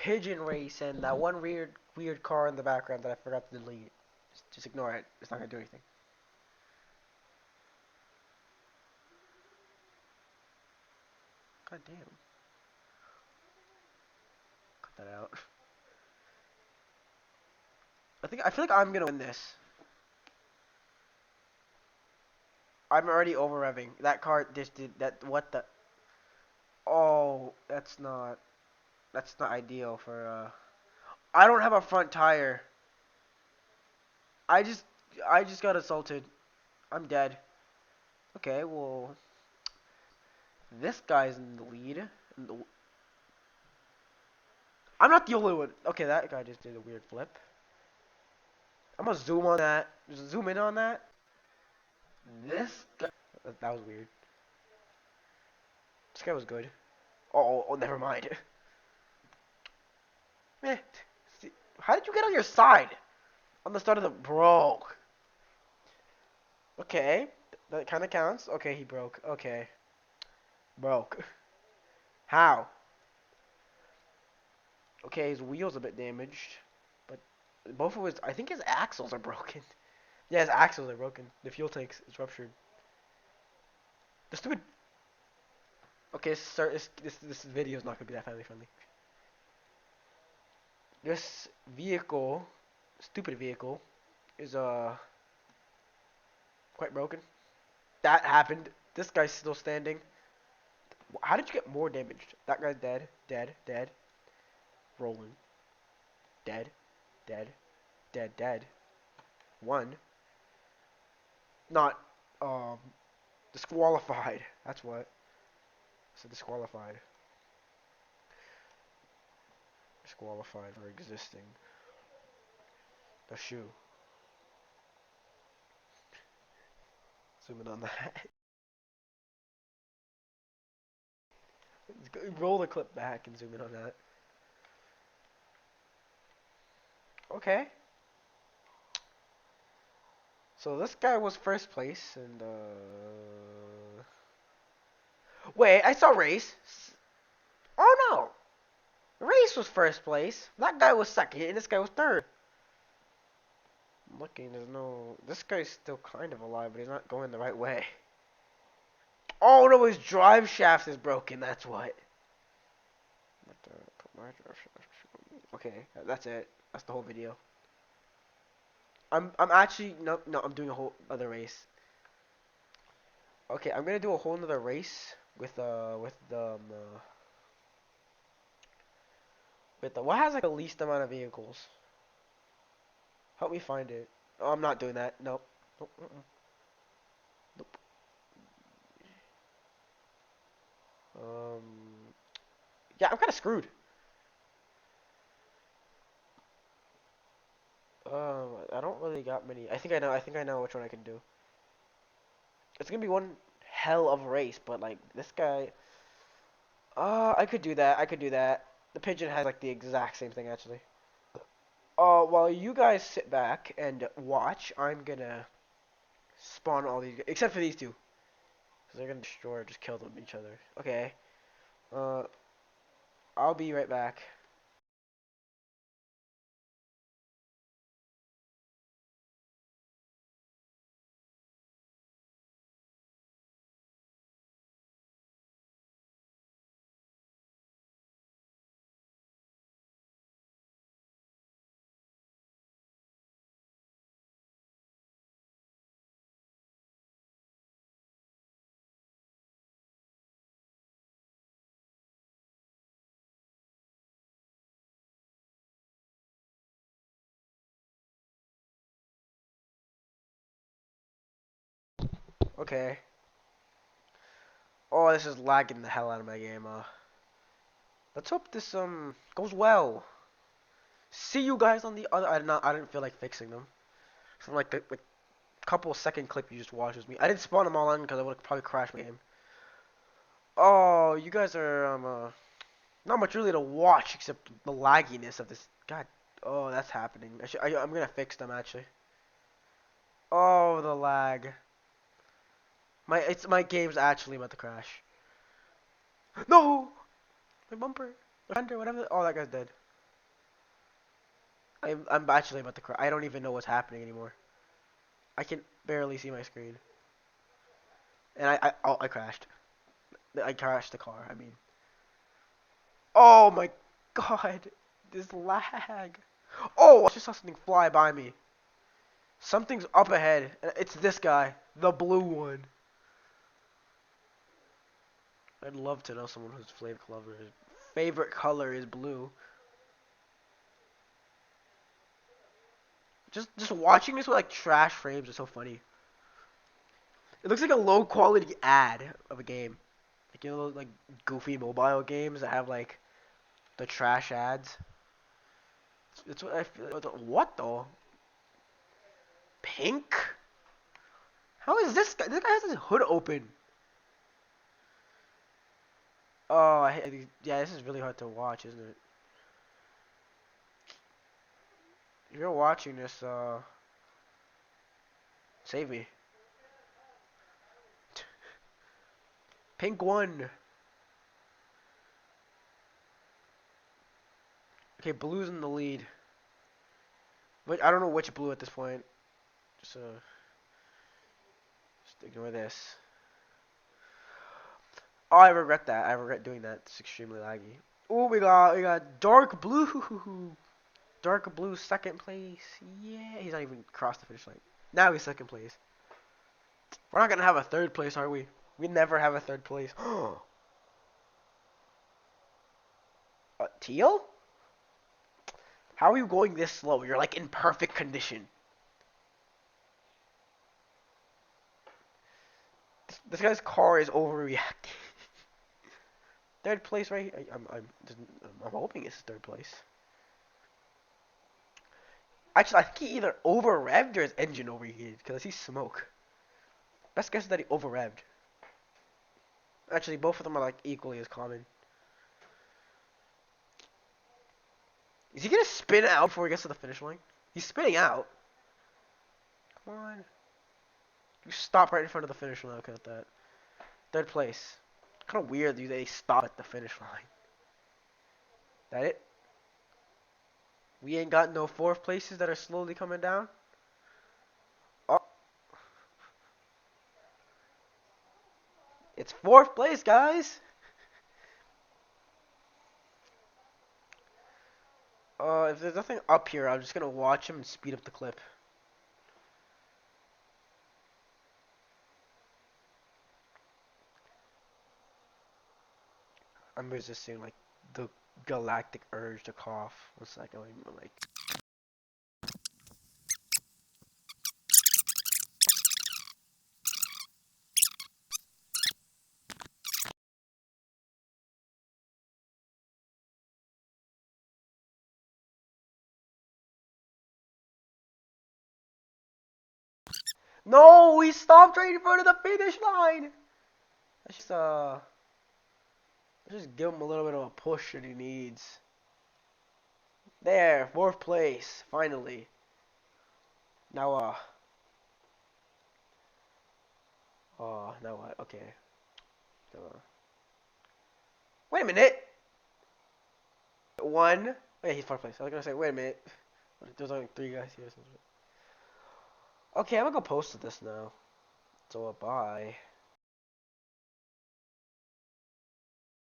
pigeon race and that one weird car in the background that I forgot to delete. Just ignore it. It's not gonna do anything. God damn. Cut that out. I feel like I'm gonna win this. I'm already over revving. That car just did that. What the? Oh, that's not ideal for. I don't have a front tire. I just I just got assaulted. I'm dead. Okay, well, this guy's in the lead. I'm not the only one. Okay, that guy just did a weird flip. I'm gonna zoom on that. Just zoom in on that. This guy. That was weird. This guy was good. Oh, never mind. Eh, how did you get on your side? On the start of the bro. Okay, that kind of counts. Okay, he broke. Okay, broke. How? Okay, his wheel's a bit damaged, but both of his, I think his axles are broken. Yeah, his axles are broken. The fuel tank is ruptured. The stupid. Okay, sir, this video is not gonna be that family friendly. This vehicle, stupid vehicle, is quite broken. That happened. This guy's still standing. How did you get more damaged? That guy's dead, dead, dead. Rolling. Dead, dead, dead, dead. One. Not, disqualified. That's what. So disqualified. Disqualified for existing. The shoe. Zoom in on that. Roll the clip back and zoom in on that. Okay. So this guy was first place, and wait, I saw Race. Oh no, Race was first place. That guy was second, and this guy was third. I'm looking, there's no. This guy's still kind of alive, but he's not going the right way. Oh no, his drive shaft is broken. That's what. Okay, that's it. That's the whole video. I'm actually no I'm doing a whole other race. Okay, I'm gonna do a whole other race with the what has like the least amount of vehicles. Help me find it. Oh, I'm not doing that. Nope. Nope. Nope. Um. Yeah, I'm kind of screwed. I don't really got many. I think I know. I think I know which one I can do. It's gonna be one hell of a race, but like this guy. I could do that. I could do that. The pigeon has like the exact same thing actually. While you guys sit back and watch, I'm gonna spawn all these, except for these two, because they're gonna destroy or just kill them each other. Okay. Uh, I'll be right back. Okay. Oh, this is lagging the hell out of my game. Let's hope this goes well. See you guys on the other. I didn't feel like fixing them. From like the couple second clip you just watched with me. I didn't spawn them all in because I would have probably crashed my game. Oh, you guys are not much really to watch except the lagginess of this. God, oh, that's happening. I'm gonna fix them actually. Oh, the lag. My game's actually about to crash. No, my bumper, my fender, whatever. Oh, that guy's dead. I'm actually about to cry. I don't even know what's happening anymore. I can barely see my screen. And I crashed. I crashed the car. I mean, oh my god, this lag. Oh, I just saw something fly by me. Something's up ahead. It's this guy, the blue one. I'd love to know someone whose favorite color is blue. Just watching this with like trash frames is so funny. It looks like a low quality ad of a game. Like you know those like goofy mobile games that have like the trash ads. It's what I feel. What though? Pink? How is this guy? This guy has his hood open. Oh, yeah, this is really hard to watch, isn't it? If you're watching this, save me. Pink one. Okay, blue's in the lead. But I don't know which blue at this point. Just just ignore this. Oh, I regret that. I regret doing that. It's extremely laggy. Oh, we got dark blue. Dark blue second place. Yeah, he's not even crossed the finish line. Now he's second place. We're not gonna have a third place, are we? We never have a third place. Teal? How are you going this slow? You're like in perfect condition. This guy's car is overreacting. Third place, right? I'm hoping it's third place. Actually, I think he either over revved or his engine overheated because I see smoke. Best guess is that he over revved. Actually, both of them are like equally as common. Is he gonna spin out before he gets to the finish line? He's spinning out. Come on. You stop right in front of the finish line. Look at that. Third place. Kind of weird they stop at the finish line. That it? We ain't got no fourth places that are slowly coming down. Oh, it's fourth place, guys. If there's nothing up here, I'm just gonna watch him and speed up the clip. I'm resisting like the galactic urge to cough. One second, like. No, we stopped right in front of the finish line. Let's just give him a little bit of a push that he needs. There, fourth place, finally. Now, oh, now what? Okay. Wait a minute. One. Oh, yeah, he's fourth place. I was gonna say, wait a minute. There's only three guys here. Okay, I'm gonna go post this now. So, bye.